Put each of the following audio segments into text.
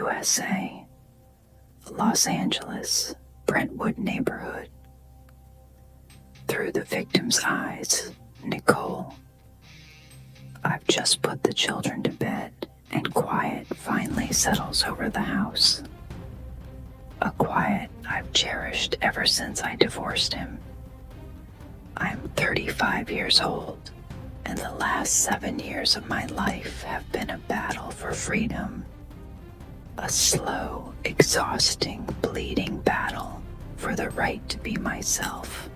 USA, Los Angeles, Brentwood neighborhood. Through the victim's eyes, Nicole. I've just put the children to bed, and quiet finally settles over the house. A quiet I've cherished ever since I divorced him. I'm 35 years old, and the last 7 years of my life have been a battle for freedom. A slow, exhausting, bleeding battle for the right to be myself,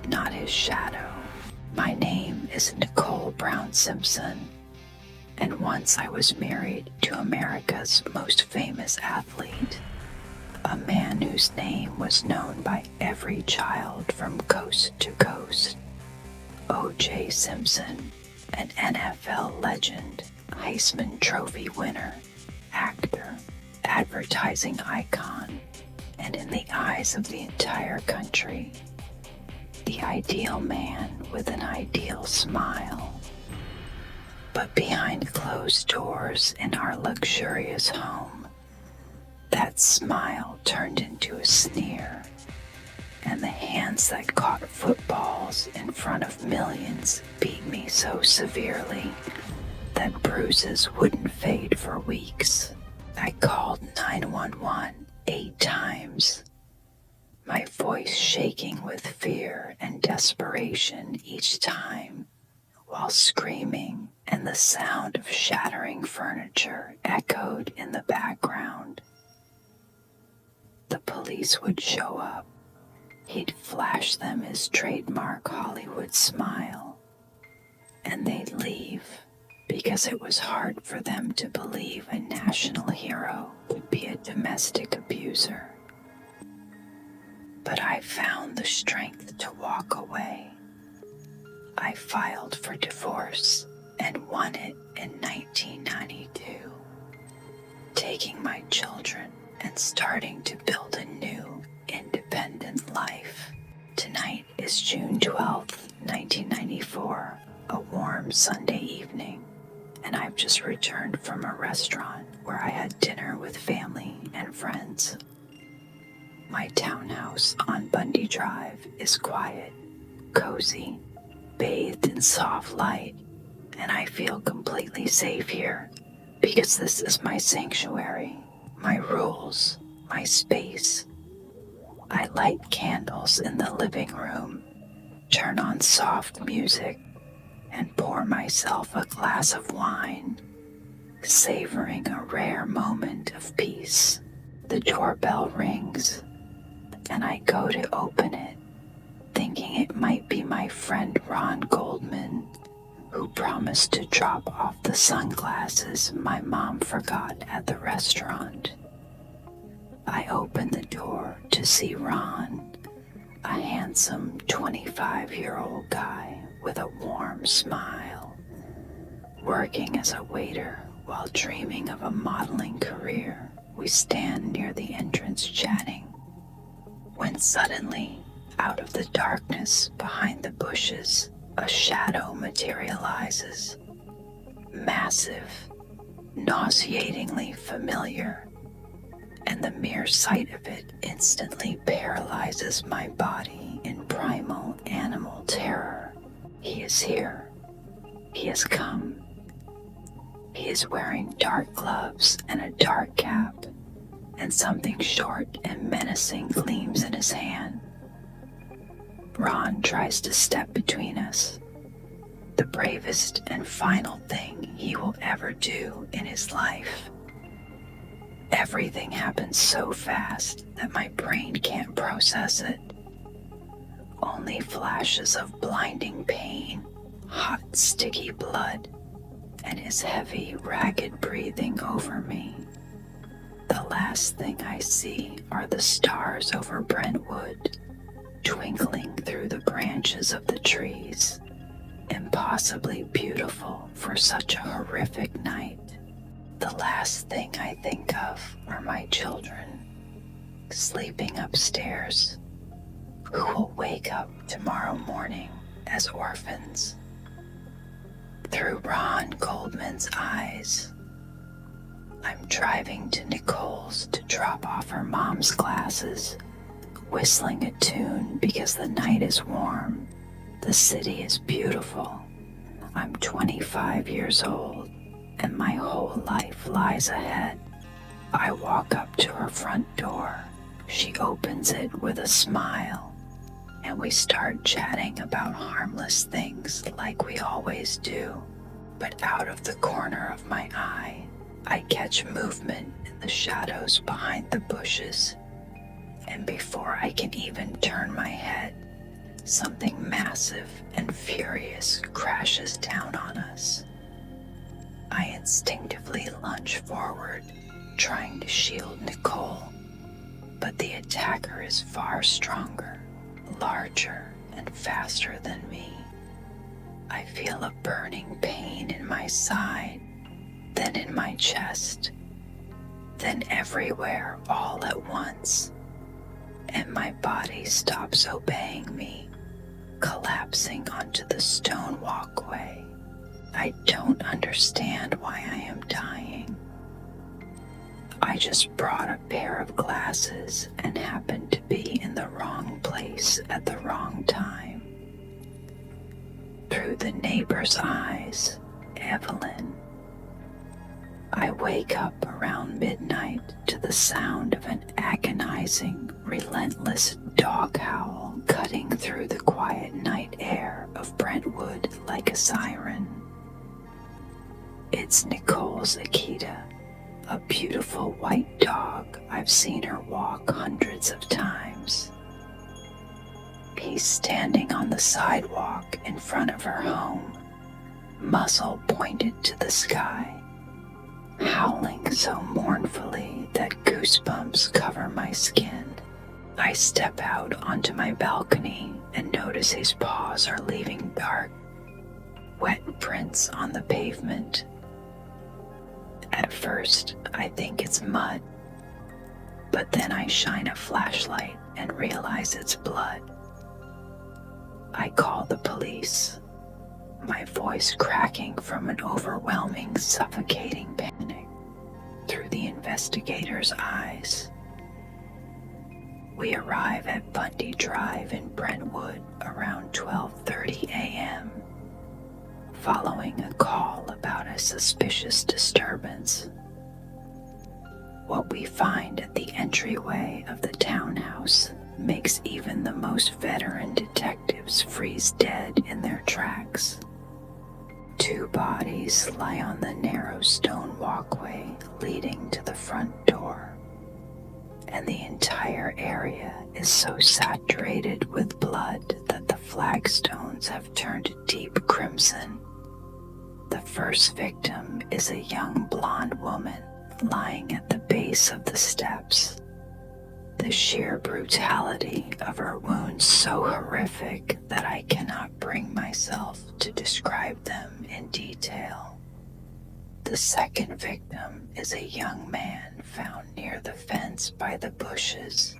not his shadow. My name is Nicole Brown Simpson, and once I was married to America's most famous athlete, a man whose name was known by every child from coast to coast. O.J. Simpson, an NFL legend, Heisman Trophy winner, actor, advertising icon, and in the eyes of the entire country, the ideal man with an ideal smile. But behind closed doors in our luxurious home, that smile turned into a sneer, and the hands that caught footballs in front of millions beat me so severely that bruises wouldn't fade for weeks. I called 911 8 times, my voice shaking with fear and desperation each time, while screaming and the sound of shattering furniture echoed in the background. The police would show up. He'd flash them his trademark Hollywood smile, and they'd leave because it was hard for them to believe a national hero would be a domestic abuser. But I found the strength to walk away. I filed for divorce and won it in 1992, taking my children and starting to build a new, independent life. Tonight is June 12th, 1994, a warm Sunday evening, and I've just returned from a restaurant where I had dinner with family and friends. My townhouse on Bundy Drive is quiet, cozy, bathed in soft light, and I feel completely safe here because this is my sanctuary, my rules, my space. I light candles in the living room, turn on soft music, and pour myself a glass of wine, savoring a rare moment of peace. The doorbell rings, and I go to open it, thinking it might be my friend Ron Goldman, who promised to drop off the sunglasses my mom forgot at the restaurant. I open the door to see Ron, a handsome 25-year-old guy with a warm smile, working as a waiter while dreaming of a modeling career. We stand near the entrance chatting, when suddenly, out of the darkness behind the bushes, a shadow materializes. Massive, nauseatingly familiar, and the mere sight of it instantly paralyzes my body in primal animal terror. He is here. He has come. He is wearing dark gloves and a dark cap, and something short and menacing gleams in his hand. Ron tries to step between us, the bravest and final thing he will ever do in his life. Everything happens so fast that my brain can't process it. Only flashes of blinding pain, hot, sticky blood, and his heavy, ragged breathing over me. The last thing I see are the stars over Brentwood, twinkling through the branches of the trees, impossibly beautiful for such a horrific night. The last thing I think of are my children, sleeping upstairs, who will wake up tomorrow morning as orphans. Through Ron Goldman's eyes, I'm driving to Nicole's to drop off her mom's glasses, whistling a tune because the night is warm. The city is beautiful. I'm 25 years old, and my whole life lies ahead. I walk up to her front door. She opens it with a smile, and we start chatting about harmless things like we always do. But out of the corner of my eye, I catch movement in the shadows behind the bushes, and before I can even turn my head, something massive and furious crashes down on us. I instinctively lunge forward, trying to shield Nicole, but the attacker is far stronger, larger, and faster than me. I feel a burning pain in my side, then in my chest, then everywhere all at once, and my body stops obeying me, collapsing onto the stone walkway. I don't understand why I am dying. I just brought a pair of glasses and happened to be in the wrong place at the wrong time. Through the neighbor's eyes, Evelyn. I wake up around midnight to the sound of an agonizing, relentless dog howl cutting through the quiet night air of Brentwood like a siren. It's Nicole's Akita, a beautiful white dog. I've seen her walk hundreds of times. He's standing on the sidewalk in front of her home, muzzle pointed to the sky, howling so mournfully that goosebumps cover my skin. I step out onto my balcony and notice his paws are leaving dark, wet prints on the pavement. At first, I think it's mud, but then I shine a flashlight and realize it's blood. I call the police, my voice cracking from an overwhelming, suffocating panic through the investigator's eyes. We arrive at Bundy Drive in Brentwood around 12:30 a.m., following a call about a suspicious disturbance. What we find at the entryway of the townhouse makes even the most veteran detectives freeze dead in their tracks. 2 bodies lie on the narrow stone walkway leading to the front door, and the entire area is so saturated with blood that the flagstones have turned deep crimson. The first victim is a young blonde woman lying at the base of the steps. The sheer brutality of her wounds so horrific that I cannot bring myself to describe them in detail. The second victim is a young man found near the fence by the bushes,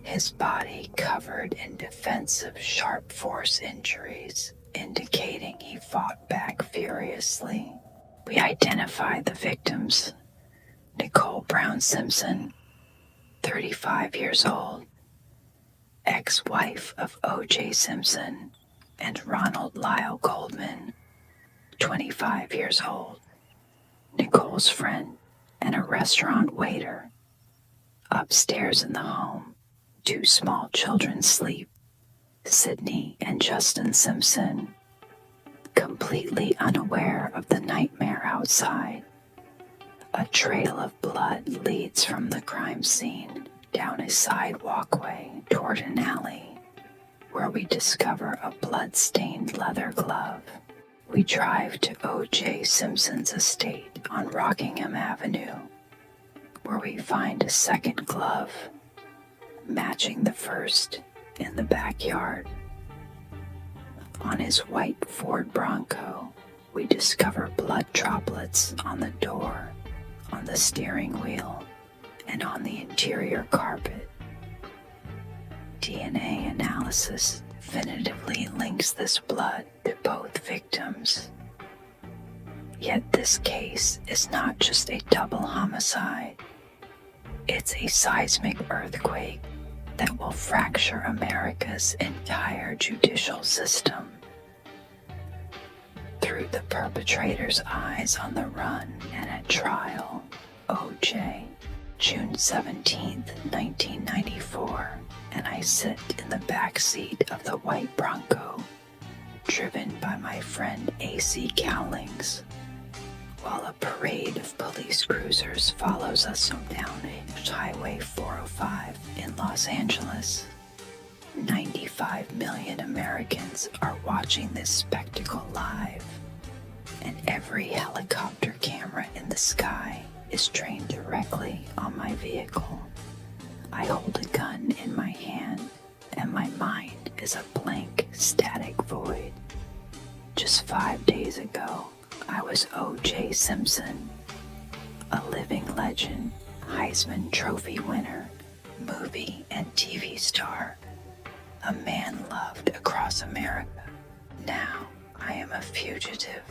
his body covered in defensive sharp force injuries, indicating he fought back furiously. We identify the victims: Nicole Brown Simpson, 35 years old, ex-wife of O.J. Simpson, and Ronald Lyle Goldman, 25 years old, Nicole's friend and a restaurant waiter. Upstairs in the home, 2 small children sleep, Sydney and Justin Simpson, completely unaware of the nightmare outside. A trail of blood leads from the crime scene down a side walkway toward an alley, where we discover a blood-stained leather glove. We drive to O.J. Simpson's estate on Rockingham Avenue, where we find a second glove, matching the first, in the backyard. On his white Ford Bronco, we discover blood droplets on the door, on the steering wheel, and on the interior carpet. DNA analysis definitively links this blood to both victims. Yet this case is not just a double homicide. It's a seismic earthquake that will fracture America's entire judicial system. Through the perpetrator's eyes on the run and at trial, O.J., June 17, 1994, and I sit in the back seat of the white Bronco, driven by my friend A.C. Cowlings, while a parade of police cruisers follows us down Highway 405 in Los Angeles. 95 million Americans are watching this spectacle live, and every helicopter camera in the sky is trained directly on my vehicle. I hold a gun in my hand, and my mind is a blank, static void. Just 5 days ago, I was O.J. Simpson, a living legend, Heisman Trophy winner, movie and TV star, a man loved across America. Now I am a fugitive,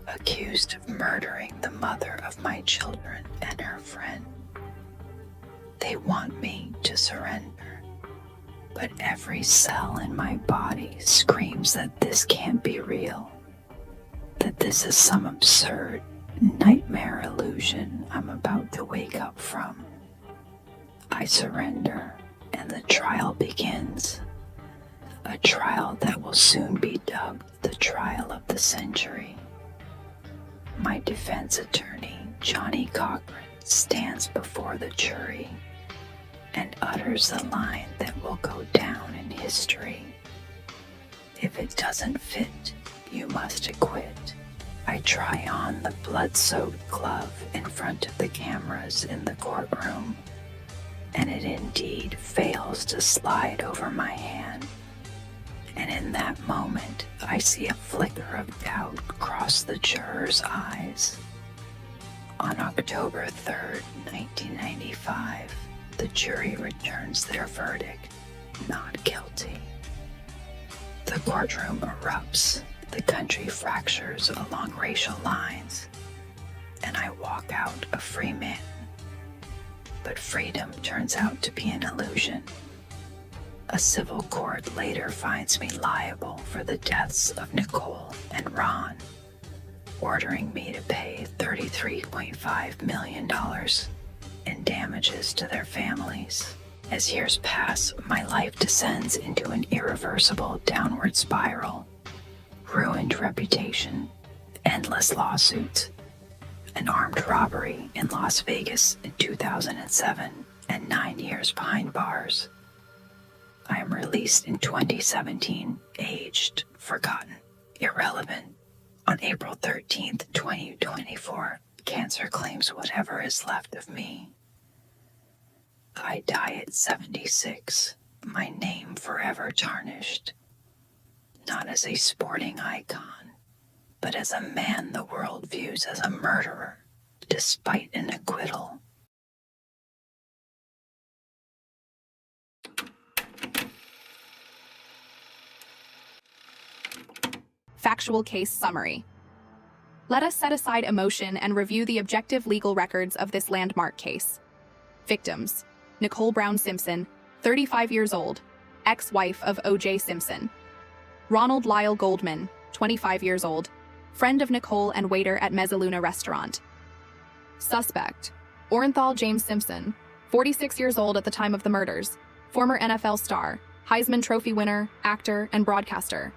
accused of murdering the mother of my children and her friend. They want me to surrender, but every cell in my body screams that this can't be real, that this is some absurd nightmare illusion I'm about to wake up from. I surrender, and the trial begins. A trial that will soon be dubbed the trial of the century. My defense attorney, Johnny Cochran, stands before the jury and utters the line that will go down in history. If it doesn't fit, you must acquit. I try on the blood-soaked glove in front of the cameras in the courtroom, and it indeed fails to slide over my hand. And in that moment, I see a flicker of doubt cross the jurors' eyes. On October 3rd, 1995, the jury returns their verdict, not guilty. The courtroom erupts, the country fractures along racial lines, and I walk out a free man. But freedom turns out to be an illusion. A civil court later finds me liable for the deaths of Nicole and Ron, ordering me to pay $33.5 million in damages to their families. As years pass, my life descends into an irreversible downward spiral. Ruined reputation, endless lawsuits, an armed robbery in Las Vegas in 2007, and 9 years behind bars. I am released in 2017, aged, forgotten, irrelevant. On April 13th, 2024, cancer claims whatever is left of me. I die at 76, my name forever tarnished. Not as a sporting icon, but as a man the world views as a murderer, despite an acquittal. Factual case summary. Let us set aside emotion and review the objective legal records of this landmark case. Victims: Nicole Brown Simpson, 35 years old, ex-wife of O.J. Simpson. Ronald Lyle Goldman, 25 years old, friend of Nicole and waiter at Mezzaluna restaurant. Suspect: Orenthal James Simpson, 46 years old at the time of the murders, former NFL star, Heisman Trophy winner, actor, and broadcaster.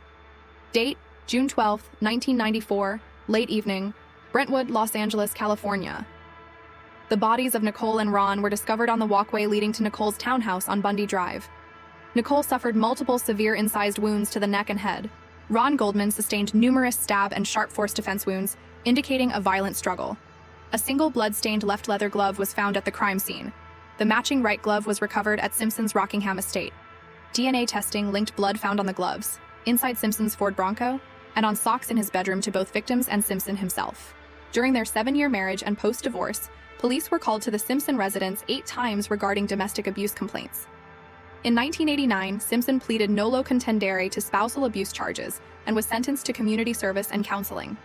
Date: June 12, 1994, late evening, Brentwood, Los Angeles, California. The bodies of Nicole and Ron were discovered on the walkway leading to Nicole's townhouse on Bundy Drive. Nicole suffered multiple severe incised wounds to the neck and head. Ron Goldman sustained numerous stab and sharp force defense wounds, indicating a violent struggle. A single blood-stained left leather glove was found at the crime scene. The matching right glove was recovered at Simpson's Rockingham estate. DNA testing linked blood found on the gloves, inside Simpson's Ford Bronco, and on socks in his bedroom to both victims and Simpson himself. During their 7-year marriage and post-divorce, police were called to the Simpson residence 8 times regarding domestic abuse complaints. In 1989, Simpson pleaded nolo contendere to spousal abuse charges and was sentenced to community service and counseling.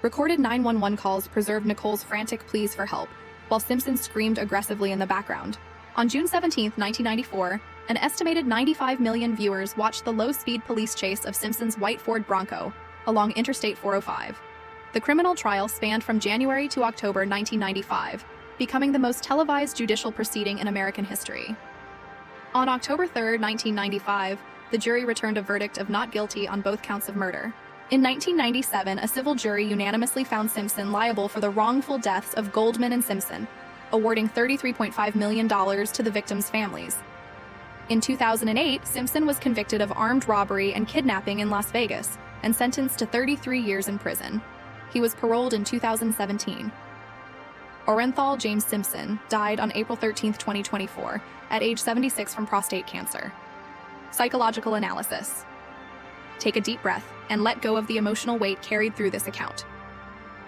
Recorded 911 calls preserved Nicole's frantic pleas for help, while Simpson screamed aggressively in the background. On June 17, 1994, an estimated 95 million viewers watched the low-speed police chase of Simpson's white Ford Bronco along Interstate 405. The criminal trial spanned from January to October 1995, becoming the most televised judicial proceeding in American history. On October 3, 1995, the jury returned a verdict of not guilty on both counts of murder. In 1997, a civil jury unanimously found Simpson liable for the wrongful deaths of Goldman and Simpson, awarding $33.5 million to the victims' families. In 2008, Simpson was convicted of armed robbery and kidnapping in Las Vegas and sentenced to 33 years in prison. He was paroled in 2017. Orenthal James Simpson died on April 13, 2024, at age 76 from prostate cancer. Psychological analysis. Take a deep breath and let go of the emotional weight carried through this account.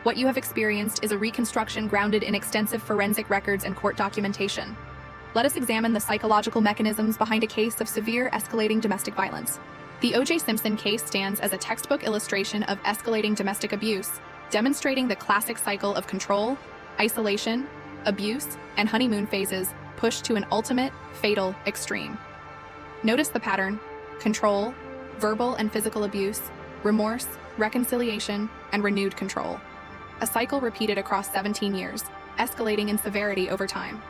What you have experienced is a reconstruction grounded in extensive forensic records and court documentation. Let us examine the psychological mechanisms behind a case of severe escalating domestic violence. The O.J. Simpson case stands as a textbook illustration of escalating domestic abuse, demonstrating the classic cycle of control, isolation, abuse, and honeymoon phases pushed to an ultimate, fatal extreme. Notice the pattern: control, verbal and physical abuse, remorse, reconciliation, and renewed control. A cycle repeated across 17 years, escalating in severity over time.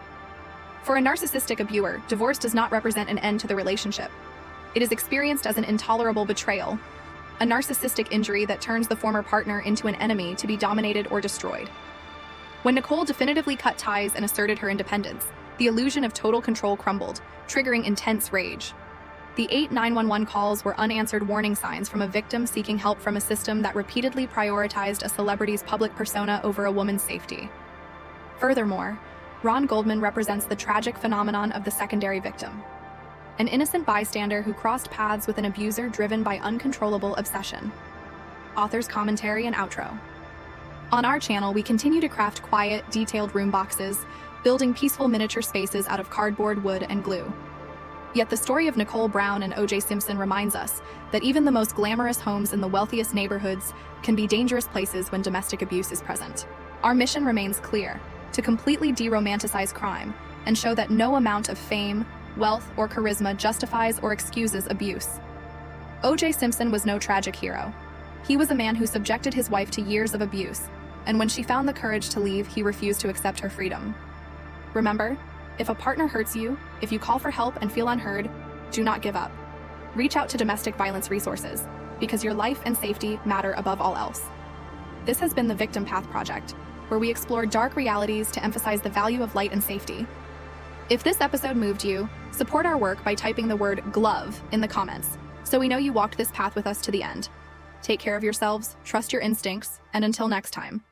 For a narcissistic abuser, divorce does not represent an end to the relationship. It is experienced as an intolerable betrayal, a narcissistic injury that turns the former partner into an enemy to be dominated or destroyed. When Nicole definitively cut ties and asserted her independence, the illusion of total control crumbled, triggering intense rage. The 8 911 calls were unanswered warning signs from a victim seeking help from a system that repeatedly prioritized a celebrity's public persona over a woman's safety. Furthermore, Ron Goldman represents the tragic phenomenon of the secondary victim, an innocent bystander who crossed paths with an abuser driven by uncontrollable obsession. Author's commentary and outro. On our channel, we continue to craft quiet, detailed room boxes, building peaceful miniature spaces out of cardboard, wood, and glue. Yet the story of Nicole Brown and O.J. Simpson reminds us that even the most glamorous homes in the wealthiest neighborhoods can be dangerous places when domestic abuse is present. Our mission remains clear: to completely de-romanticize crime and show that no amount of fame, wealth, or charisma justifies or excuses abuse. O.J. Simpson was no tragic hero. He was a man who subjected his wife to years of abuse, and when she found the courage to leave, he refused to accept her freedom. Remember, if a partner hurts you, if you call for help and feel unheard, do not give up. Reach out to domestic violence resources, because your life and safety matter above all else. This has been the Victim Path Project, where we explore dark realities to emphasize the value of light and safety. If this episode moved you, support our work by typing the word glove in the comments, so we know you walked this path with us to the end. Take care of yourselves, trust your instincts, and until next time.